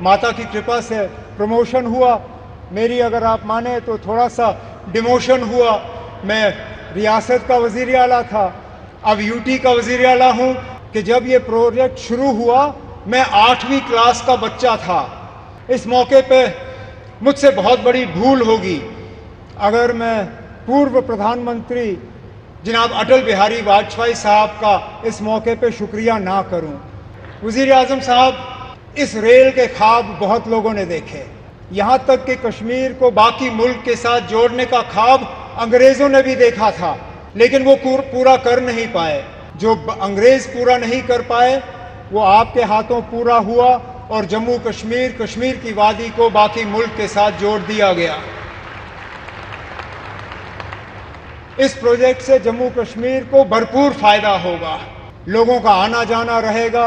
माता की कृपा से प्रमोशन हुआ, मेरी अगर आप माने तो थोड़ा सा डिमोशन हुआ। मैं रियासत का वज़ीर आला था, अब यूटी का वज़ीर आला हूँ। कि जब ये प्रोजेक्ट शुरू हुआ मैं 8वीं क्लास का बच्चा था। इस मौके पे मुझसे बहुत बड़ी भूल होगी अगर मैं पूर्व प्रधानमंत्री जनाब अटल बिहारी वाजपेयी साहब का इस मौके पे शुक्रिया ना करूं। वज़ीर आज़म साहब, इस रेल के ख्वाब बहुत लोगों ने देखे, यहाँ तक कि कश्मीर को बाकी मुल्क के साथ जोड़ने का ख्वाब अंग्रेज़ों ने भी देखा था, लेकिन वो पूरा कर नहीं पाए। जो अंग्रेज़ पूरा नहीं कर पाए वो आपके हाथों पूरा हुआ और जम्मू कश्मीर की वादी को बाकी मुल्क के साथ जोड़ दिया गया। इस प्रोजेक्ट से जम्मू कश्मीर को भरपूर फ़ायदा होगा, लोगों का आना जाना रहेगा,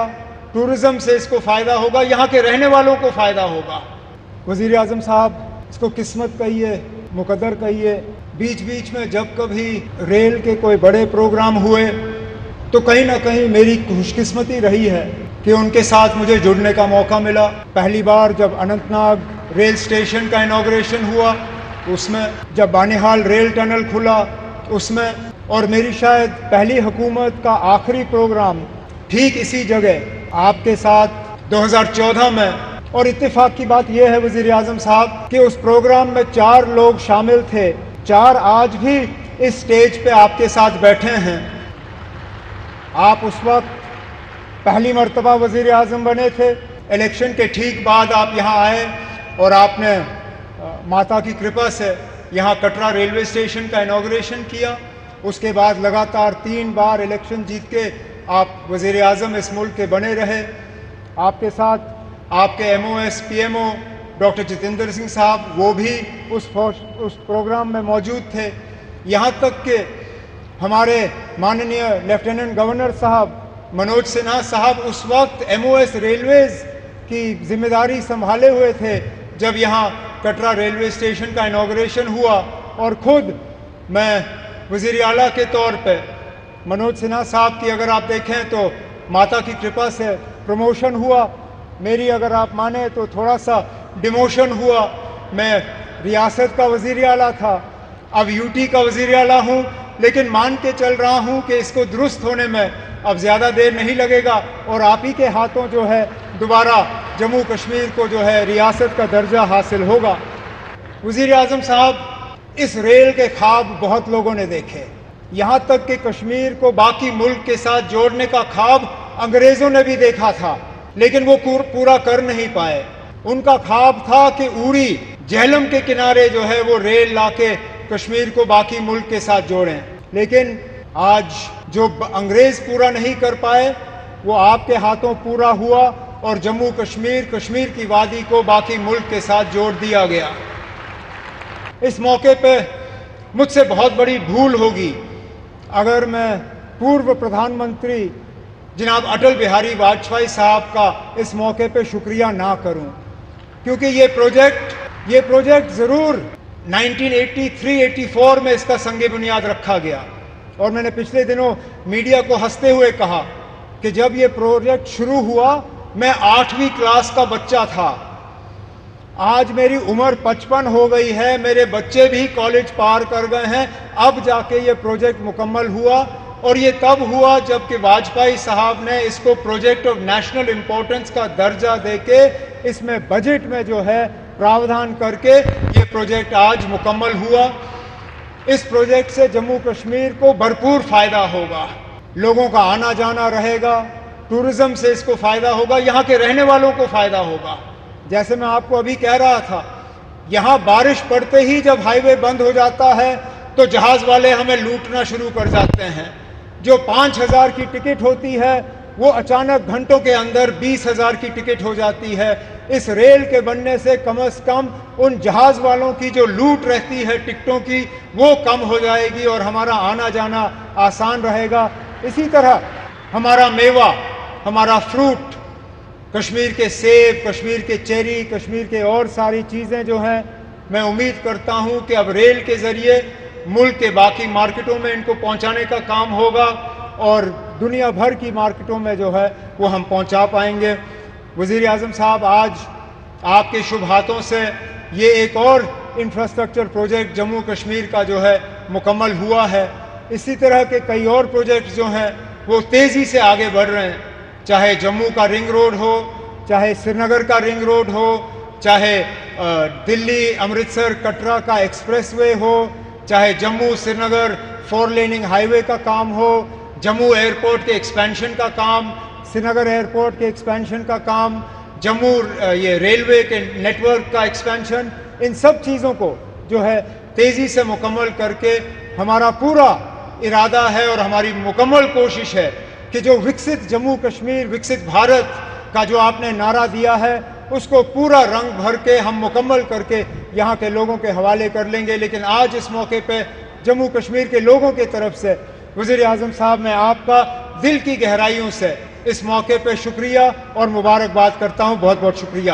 टूरिज़्म से इसको फ़ायदा होगा, यहाँ के रहने वालों को फ़ायदा होगा। वज़ीर आज़म साहब, इसको किस्मत कहिए, मुकद्दर कहिए, बीच बीच में जब कभी रेल के कोई बड़े प्रोग्राम हुए तो कहीं ना कहीं मेरी खुशकिस्मती रही है कि उनके साथ मुझे जुड़ने का मौका मिला। पहली बार जब अनंतनाग रेल स्टेशन का इनॉग्रेशन हुआ उसमें, जब बानिहाल रेल टनल खुला उसमें, और मेरी शायद पहली हुकूमत का आखिरी प्रोग्राम ठीक इसी जगह आपके साथ 2014 में। और इत्तेफाक की बात यह है वज़ीर आज़म साहब कि उस प्रोग्राम में 4 लोग शामिल थे, 4 आज भी इस स्टेज पे आपके साथ बैठे हैं। आप उस वक्त पहली मर्तबा वज़ीर आज़म बने थे, इलेक्शन के ठीक बाद आप यहाँ आए और आपने माता की कृपा से यहाँ कटरा रेलवे स्टेशन का इनॉग्रेशन किया। उसके बाद लगातार 3 बार इलेक्शन जीत के आप वज़ीर आज़म इस मुल्क के बने रहे। आपके साथ आपके MOS PMO doctor Jitendra Singh साहब, वो भी उस प्रोग्राम में मौजूद थे। यहाँ तक कि हमारे माननीय लेफ्टिनेंट गवर्नर साहब मनोज सिन्हा साहब उस वक्त MOS रेलवेज़ की जिम्मेदारी संभाले हुए थे जब यहाँ कटरा रेलवे स्टेशन का इनॉग्रेशन हुआ। और ख़ुद मैं वज़ीर आला के तौर पे मनोज सिन्हा साहब की अगर आप देखें तो माता की कृपा से प्रमोशन हुआ, मेरी अगर आप माने तो थोड़ा सा डिमोशन हुआ। मैं रियासत का वज़ीर आला था, अब यूटी का वज़ीर आला हूँ, लेकिन मान के चल रहा हूँ कि इसको दुरुस्त होने में अब ज़्यादा देर नहीं लगेगा और आप ही के हाथों जो है दोबारा जम्मू कश्मीर को जो है रियासत का दर्जा हासिल होगा। वज़ीर आज़म साहब, इस रेल के ख्वाब बहुत लोगों ने देखे, यहाँ तक कि कश्मीर को बाकी मुल्क के साथ जोड़ने का ख्वाब अंग्रेज़ों ने भी देखा था, लेकिन वो पूरा कर नहीं पाए। उनका ख्वाब था कि उड़ी झेलम के किनारे जो है वो रेल लाके कश्मीर को बाकी मुल्क के साथ जोड़ें, लेकिन आज जो अंग्रेज़ पूरा नहीं कर पाए वो आपके हाथों पूरा हुआ और जम्मू कश्मीर की वादी को बाकी मुल्क के साथ जोड़ दिया गया। इस मौके पे मुझसे बहुत बड़ी भूल होगी अगर मैं पूर्व प्रधानमंत्री जनाब अटल बिहारी वाजपेयी साहब का इस मौके पे शुक्रिया ना करूं, क्योंकि ये प्रोजेक्ट ज़रूर 1983-84 में इसका संगे बुनियाद रखा गया। और मैंने पिछले दिनों मीडिया को हंसते हुए कहा कि जब ये प्रोजेक्ट शुरू हुआ मैं 8वीं क्लास का बच्चा था। आज मेरी उम्र 55 हो गई है, मेरे बच्चे भी कॉलेज पार कर गए हैं, अब जाके ये प्रोजेक्ट मुकम्मल हुआ। और ये तब हुआ जबकि वाजपेयी साहब ने इसको प्रोजेक्ट ऑफ नेशनल इम्पोर्टेंस का दर्जा देके इसमें बजट में जो है प्रावधान करके ये प्रोजेक्ट आज मुकम्मल हुआ। इस प्रोजेक्ट से जम्मू कश्मीर को भरपूर फ़ायदा होगा, लोगों का आना जाना रहेगा, टूरिज़्म से इसको फ़ायदा होगा, यहाँ के रहने वालों को फ़ायदा होगा। जैसे मैं आपको अभी कह रहा था, यहाँ बारिश पड़ते ही जब हाईवे बंद हो जाता है तो जहाज़ वाले हमें लूटना शुरू कर जाते हैं। जो 5,000 की टिकट होती है वो अचानक घंटों के अंदर 20,000 की टिकट हो जाती है। इस रेल के बनने से कम उन जहाज़ वालों की जो लूट रहती है टिकटों की वो कम हो जाएगी और हमारा आना जाना आसान रहेगा। इसी तरह हमारा मेवा, हमारा फ्रूट, कश्मीर के सेब, कश्मीर के चेरी, कश्मीर के और सारी चीज़ें जो हैं, मैं उम्मीद करता हूं कि अब रेल के ज़रिए मुल्क के बाकी मार्केटों में इनको पहुंचाने का काम होगा और दुनिया भर की मार्केटों में जो है वो हम पहुंचा पाएंगे। वज़ीर आज़म साहब, आज آپ کے شبھ ہاتھوں سے یہ ایک اور انفراسٹرکچر پروجیکٹ جموں کشمیر کا جو ہے مکمل ہوا ہے. اسی طرح کے کئی اور پروجیکٹس جو ہیں وہ تیزی سے آگے بڑھ رہے ہیں, چاہے جموں کا رنگ روڈ ہو, چاہے سری نگر کا رنگ روڈ ہو, چاہے دلی امرتسر کٹرا کا ایکسپریس وے ہو, چاہے جموں سری نگر 4 لیننگ ہائی وے کا کام ہو, جموں ایئرپورٹ کے ایکسپینشن کا کام, سری نگر ایئرپورٹ کے ایکسپینشن کا کام, جموں یہ ریلوے کے نیٹ ورک کا ایکسپینشن, ان سب چیزوں کو جو ہے تیزی سے مکمل کر کے ہمارا پورا ارادہ ہے اور ہماری مکمل کوشش ہے کہ جو وکست جموں کشمیر وکست بھارت کا جو آپ نے نعرہ دیا ہے اس کو پورا رنگ بھر کے ہم مکمل کر کے یہاں کے لوگوں کے حوالے کر لیں گے. لیکن آج اس موقع پہ جموں کشمیر کے لوگوں کی طرف سے وزیر اعظم صاحب میں آپ کا دل کی گہرائیوں سے اس موقع پہ شکریہ اور مبارکباد کرتا ہوں. بہت بہت شکریہ.